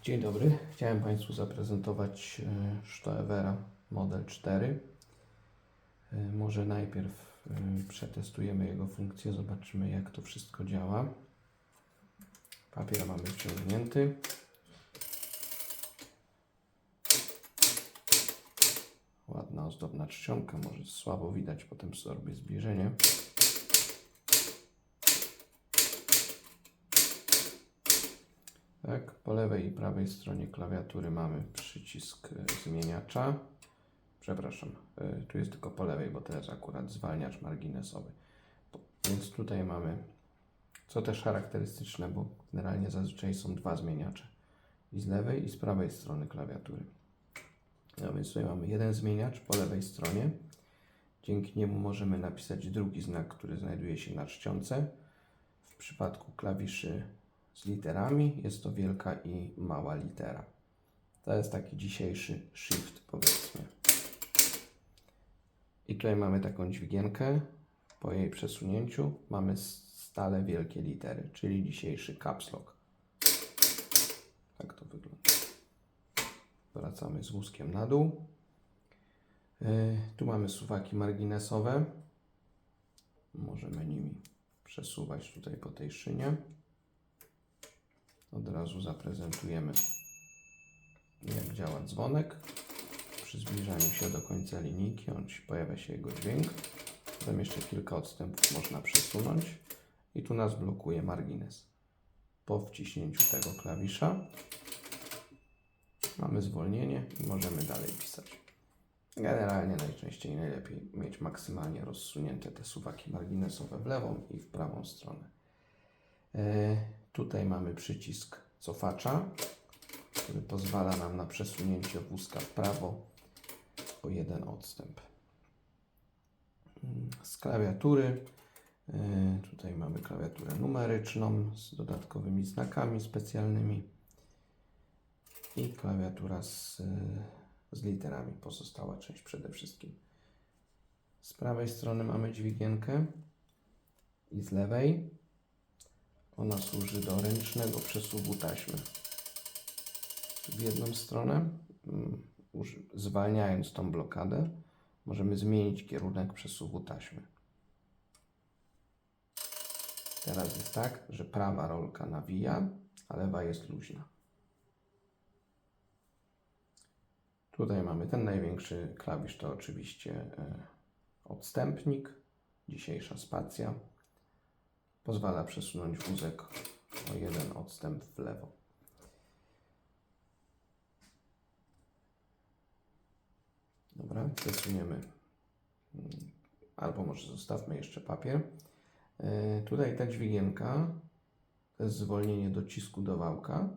Dzień dobry. Chciałem Państwu zaprezentować Stoevera Model 4. Może najpierw przetestujemy jego funkcję, zobaczymy jak to wszystko działa. Papier mamy wciągnięty. Ładna ozdobna czcionka, może słabo widać, potem zrobię zbliżenie. Tak, po lewej i prawej stronie klawiatury mamy przycisk zmieniacza. Przepraszam, tu jest tylko po lewej, bo to jest akurat zwalniacz marginesowy. Więc tutaj mamy, co też charakterystyczne, bo generalnie zazwyczaj są dwa zmieniacze. I z lewej i z prawej strony klawiatury. No więc tutaj mamy jeden zmieniacz po lewej stronie. Dzięki niemu możemy napisać drugi znak, który znajduje się na czcionce. W przypadku klawiszy z literami jest to wielka i mała litera. To jest taki dzisiejszy shift, powiedzmy. I tutaj mamy taką dźwigienkę. Po jej przesunięciu mamy stale wielkie litery, czyli dzisiejszy caps lock. Tak to wygląda. Wracamy z wózkiem na dół. Tu mamy suwaki marginesowe. Możemy nimi przesuwać tutaj po tej szynie. Od razu zaprezentujemy, jak działa dzwonek. Przy zbliżaniu się do końca linijki pojawia się jego dźwięk. Potem jeszcze kilka odstępów można przesunąć i tu nas blokuje margines. Po wciśnięciu tego klawisza mamy zwolnienie i możemy dalej pisać. Generalnie najczęściej najlepiej mieć maksymalnie rozsunięte te suwaki marginesowe w lewą i w prawą stronę. Tutaj mamy przycisk cofacza, który pozwala nam na przesunięcie wózka w prawo o jeden odstęp. Z klawiatury, tutaj mamy klawiaturę numeryczną z dodatkowymi znakami specjalnymi i klawiatura z literami, pozostała część przede wszystkim. Z prawej strony mamy dźwigienkę i z lewej. Ona służy do ręcznego przesuwu taśmy w jedną stronę. Zwalniając tą blokadę, możemy zmienić kierunek przesuwu taśmy. Teraz jest tak, że prawa rolka nawija, a lewa jest luźna. Tutaj mamy ten największy klawisz, to oczywiście odstępnik, dzisiejsza spacja. Pozwala przesunąć wózek o jeden odstęp w lewo. Dobra, przesuniemy, albo może zostawmy jeszcze papier. Tutaj ta dźwigienka, to jest zwolnienie docisku do wałka,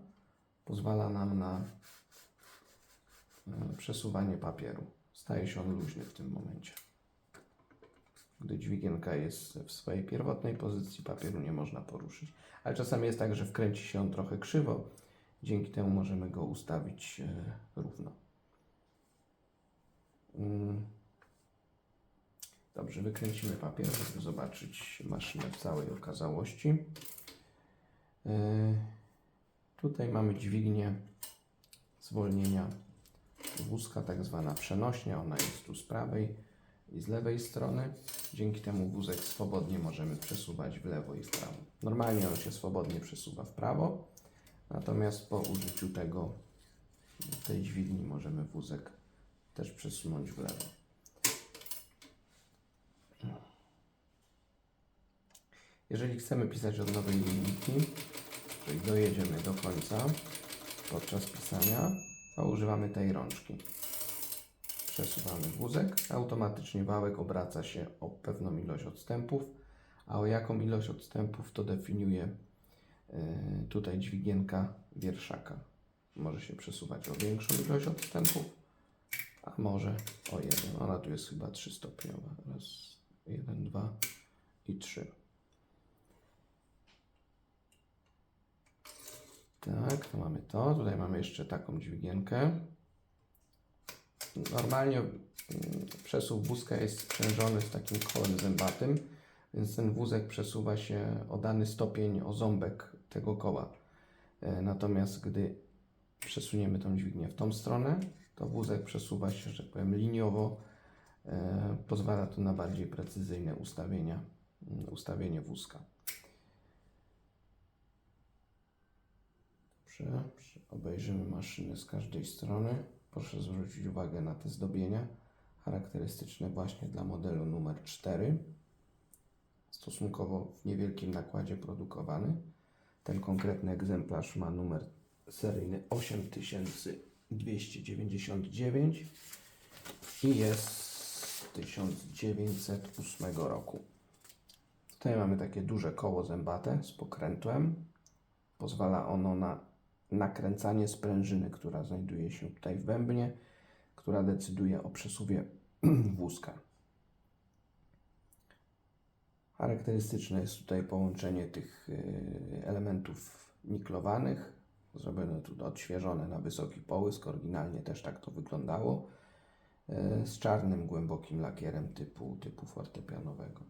pozwala nam na przesuwanie papieru. Staje się on luźny w tym momencie. Gdy dźwigienka jest w swojej pierwotnej pozycji, papieru nie można poruszyć. Ale czasami jest tak, że wkręci się on trochę krzywo. Dzięki temu możemy go ustawić równo. Dobrze, wykręcimy papier, żeby zobaczyć maszynę w całej okazałości. Tutaj mamy dźwignię zwolnienia wózka, tak zwana przenośnia. Ona jest tu z prawej i z lewej strony. Dzięki temu wózek swobodnie możemy przesuwać w lewo i w prawo. Normalnie on się swobodnie przesuwa w prawo, natomiast po użyciu tej dźwigni możemy wózek też przesunąć w lewo. Jeżeli chcemy pisać od nowej linijki, czyli dojedziemy do końca podczas pisania, to używamy tej rączki. Przesuwamy wózek, automatycznie wałek obraca się o pewną ilość odstępów, a o jaką ilość odstępów to definiuje tutaj dźwigienka wierszaka. Może się przesuwać o większą ilość odstępów, a może o jeden. Ona tu jest chyba 3-stopniowa. Raz, 1, 2 i 3. Tak, to mamy to. Tutaj mamy jeszcze taką dźwigienkę. Normalnie przesuw wózka jest sprzężony z takim kołem zębatym, więc ten wózek przesuwa się o dany stopień, o ząbek tego koła. Natomiast gdy przesuniemy tą dźwignię w tą stronę, to wózek przesuwa się, że tak powiem, liniowo. Pozwala to na bardziej precyzyjne ustawienie wózka. Dobrze, obejrzymy maszynę z każdej strony. Proszę zwrócić uwagę na te zdobienia charakterystyczne właśnie dla modelu numer 4. Stosunkowo w niewielkim nakładzie produkowany. Ten konkretny egzemplarz ma numer seryjny 8299 i jest z 1908 roku. Tutaj mamy takie duże koło zębate z pokrętłem. Pozwala ono na nakręcanie sprężyny, która znajduje się tutaj w bębnie, która decyduje o przesuwie wózka. Charakterystyczne jest tutaj połączenie tych elementów niklowanych, zrobione tu odświeżone na wysoki połysk, oryginalnie też tak to wyglądało, z czarnym, głębokim lakierem typu fortepianowego.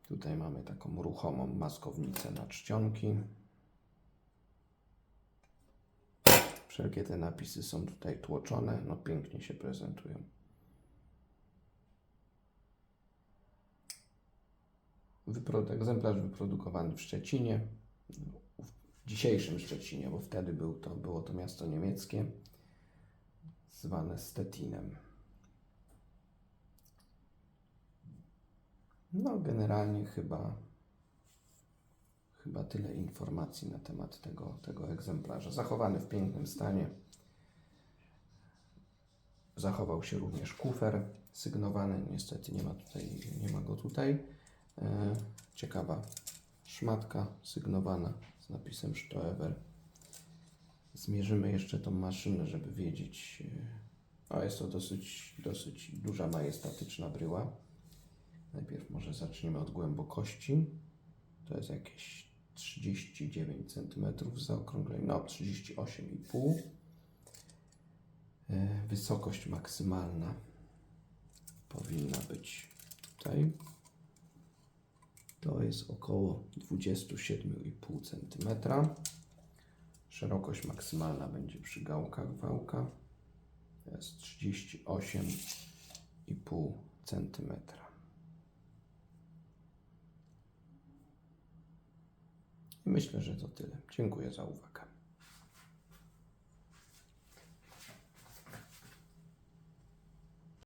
Tutaj mamy taką ruchomą maskownicę na czcionki. Wszelkie te napisy są tutaj tłoczone, no pięknie się prezentują. Egzemplarz wyprodukowany w Szczecinie, w dzisiejszym Szczecinie, bo wtedy było to miasto niemieckie, zwane Stettinem. No generalnie chyba tyle informacji na temat tego egzemplarza. Zachowany w pięknym stanie. Zachował się również kufer sygnowany, niestety nie ma go tutaj. Ciekawa szmatka sygnowana z napisem Stoewer. Zmierzymy jeszcze tą maszynę, żeby wiedzieć. Jest to dosyć duża, majestatyczna bryła. Najpierw może zaczniemy od głębokości. To jest jakieś 39 cm w zaokrągleniu, no 38,5. Wysokość maksymalna powinna być tutaj. To jest około 27,5 cm. Szerokość maksymalna będzie przy gałkach wałka. To jest 38,5 cm. Myślę, że to tyle. Dziękuję za uwagę.